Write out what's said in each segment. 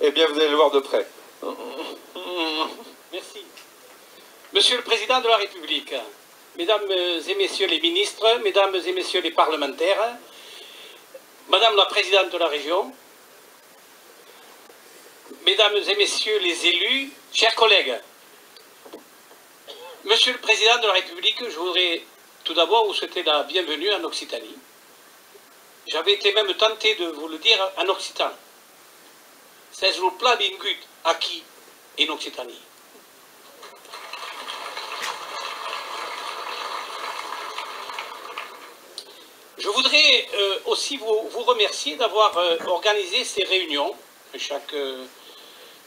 Eh bien, vous allez le voir de près. Merci. Monsieur le Président de la République, Mesdames et Messieurs les ministres, Mesdames et Messieurs les parlementaires, Madame la Présidente de la Région, Mesdames et Messieurs les élus, chers collègues, Monsieur le Président de la République, je voudrais tout d'abord vous souhaiter la bienvenue en Occitanie. J'avais été même tenté de vous le dire en occitan. C'est le plan d'ingut acquis en Occitanie. Je voudrais aussi vous remercier d'avoir organisé ces réunions de chaque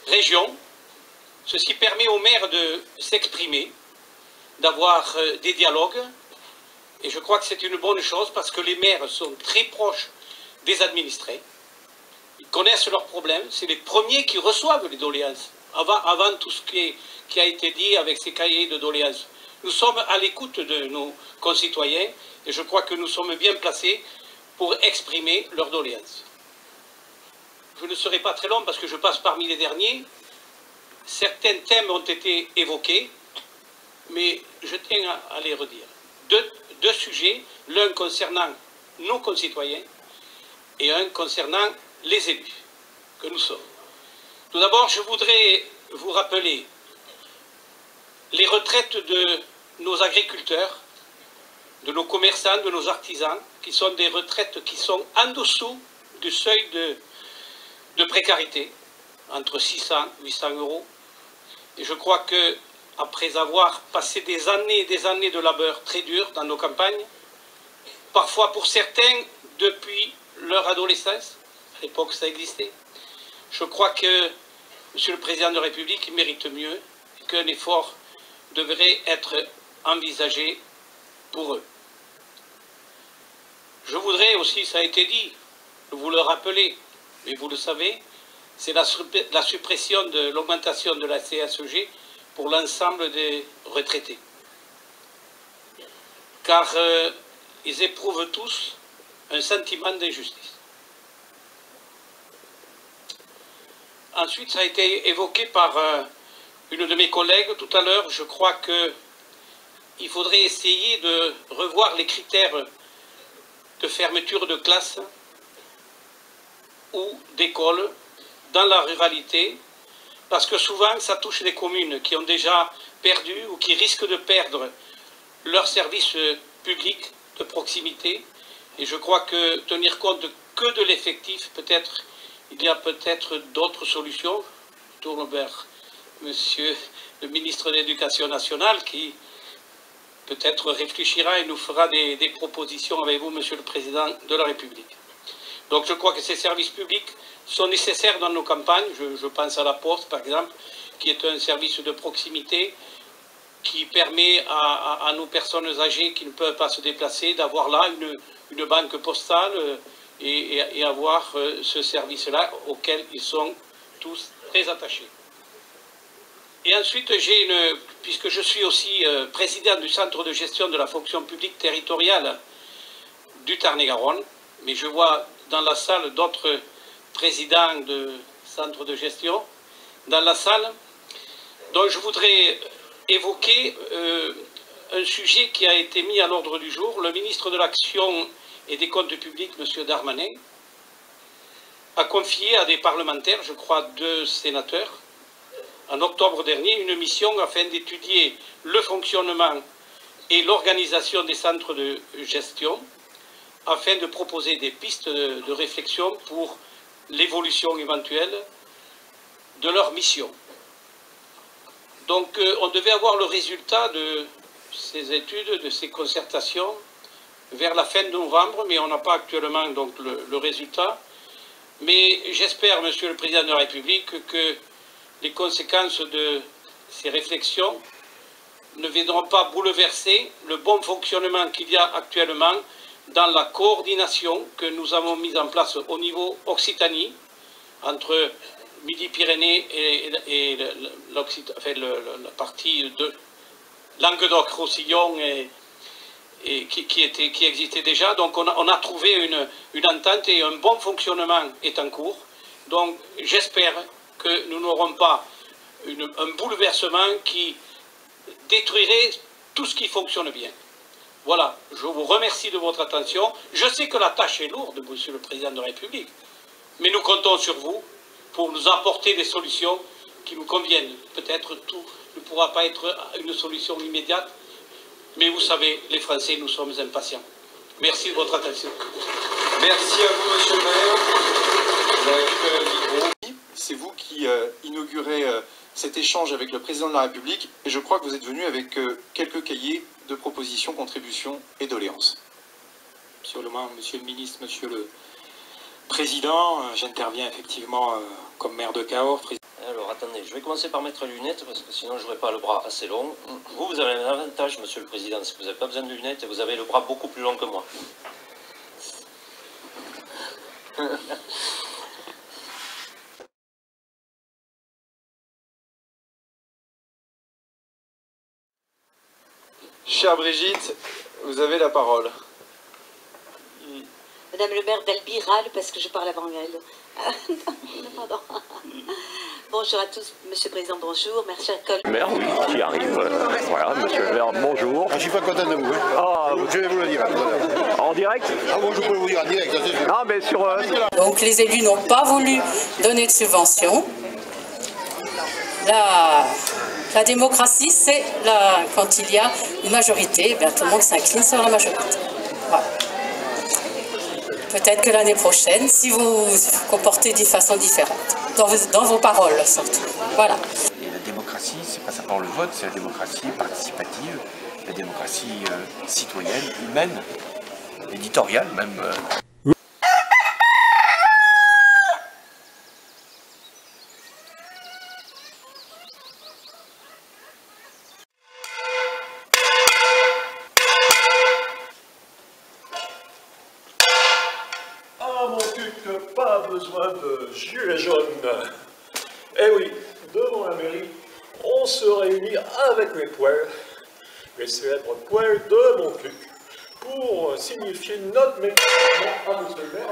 région. Ceci permet aux maires de s'exprimer, d'avoir des dialogues. Et je crois que c'est une bonne chose parce que les maires sont très proches des administrés. Ils connaissent leurs problèmes. C'est les premiers qui reçoivent les doléances. Avant tout ce qui a été dit avec ces cahiers de doléances. Nous sommes à l'écoute de nos concitoyens et je crois que nous sommes bien placés pour exprimer leurs doléances. Je ne serai pas très long parce que je passe parmi les derniers. Certains thèmes ont été évoqués, mais je tiens à les redire. Deux sujets, l'un concernant nos concitoyens et un concernant les élus que nous sommes. Tout d'abord, je voudrais vous rappeler les retraites de nos agriculteurs, de nos commerçants, de nos artisans, qui sont des retraites qui sont en dessous du seuil de précarité, entre 600 et 800 euros. Et je crois que après avoir passé des années et des années de labeur très durs dans nos campagnes, parfois pour certains depuis leur adolescence, à l'époque ça existait, je crois que Monsieur le Président de la République mérite mieux et qu'un effort devrait être envisagé pour eux. Je voudrais aussi, ça a été dit, vous le rappeler, mais vous le savez, c'est la suppression de l'augmentation de la CSG pour l'ensemble des retraités. Car ils éprouvent tous un sentiment d'injustice. Ensuite, ça a été évoqué par une de mes collègues tout à l'heure. Je crois qu'il faudrait essayer de revoir les critères de fermeture de classes ou d'écoles dans la ruralité, parce que souvent ça touche des communes qui ont déjà perdu ou qui risquent de perdre leurs services publics de proximité. Et je crois que tenir compte que de l'effectif, peut-être, il y a peut-être d'autres solutions. Je tourne vers Monsieur le ministre de l'Éducation nationale qui peut-être réfléchira et nous fera des propositions avec vous, Monsieur le Président de la République. Donc je crois que ces services publics sont nécessaires dans nos campagnes. Je pense à la Poste, par exemple, qui est un service de proximité qui permet à nos personnes âgées qui ne peuvent pas se déplacer d'avoir là une banque postale et avoir ce service-là auquel ils sont tous très attachés. Et ensuite, puisque je suis aussi président du Centre de gestion de la fonction publique territoriale du Tarn-et-Garonne, mais je vois dans la salle d'autres présidents de centres de gestion dans la salle, donc je voudrais évoquer un sujet qui a été mis à l'ordre du jour. Le ministre de l'Action et des Comptes publics, M. Darmanin, a confié à des parlementaires, je crois 2 sénateurs, en octobre dernier, une mission afin d'étudier le fonctionnement et l'organisation des centres de gestion, afin de proposer des pistes de réflexion pour l'évolution éventuelle de leur mission. Donc on devait avoir le résultat de ces études, de ces concertations, vers la fin de novembre, mais on n'a pas actuellement donc, le résultat. Mais j'espère, Monsieur le Président de la République, que les conséquences de ces réflexions ne viendront pas bouleverser le bon fonctionnement qu'il y a actuellement dans la coordination que nous avons mise en place au niveau Occitanie, entre Midi-Pyrénées et la partie de Languedoc-Roussillon qui existait déjà. Donc on a trouvé une entente et un bon fonctionnement est en cours. Donc j'espère que nous n'aurons pas un bouleversement qui détruirait tout ce qui fonctionne bien. Voilà, je vous remercie de votre attention. Je sais que la tâche est lourde, Monsieur le Président de la République, mais nous comptons sur vous pour nous apporter des solutions qui nous conviennent. Peut-être tout ne pourra pas être une solution immédiate, mais vous savez, les Français, nous sommes impatients. Merci de votre attention. Merci à vous, Monsieur le maire. Vous avez récupéré le micro. C'est vous qui inaugurez cet échange avec le Président de la République, et je crois que vous êtes venu avec quelques cahiers de propositions, contributions et doléances. Absolument, Monsieur le ministre, Monsieur le Président, j'interviens effectivement comme maire de Cahors. Alors attendez, je vais commencer par mettre les lunettes parce que sinon je n'aurai pas le bras assez long. Vous avez un avantage, Monsieur le Président, c'est que vous n'avez pas besoin de lunettes et vous avez le bras beaucoup plus long que moi. Chère Brigitte, vous avez la parole. Madame le maire d'Albi râle parce que je parle avant elle. Pardon. Bonjour à tous, Monsieur le Président, bonjour, ma chère collègue. Maire, oui, qui arrive. Voilà, Monsieur le maire, bonjour. Je suis pas content de vous. Hein. Ah, je vais vous le dire. en direct? Ah bon, je peux vous dire en direct, ça c'est sûr. Non, mais sur... Donc les élus n'ont pas voulu donner de subvention. La démocratie, c'est quand il y a une majorité, bien, tout le monde s'incline sur la majorité. Voilà. Peut-être que l'année prochaine, si vous vous comportez d'une façon différente, dans vos paroles surtout. Voilà. Et la démocratie, c'est pas simplement le vote, c'est la démocratie participative, la démocratie citoyenne, humaine, éditoriale même. Ah mon culte, pas besoin de gilets jaunes. Eh oui, devant la mairie, on se réunit avec les poêles, les célèbres poêles de Montcuq, pour signifier notre mécontentement à monsieur le maire.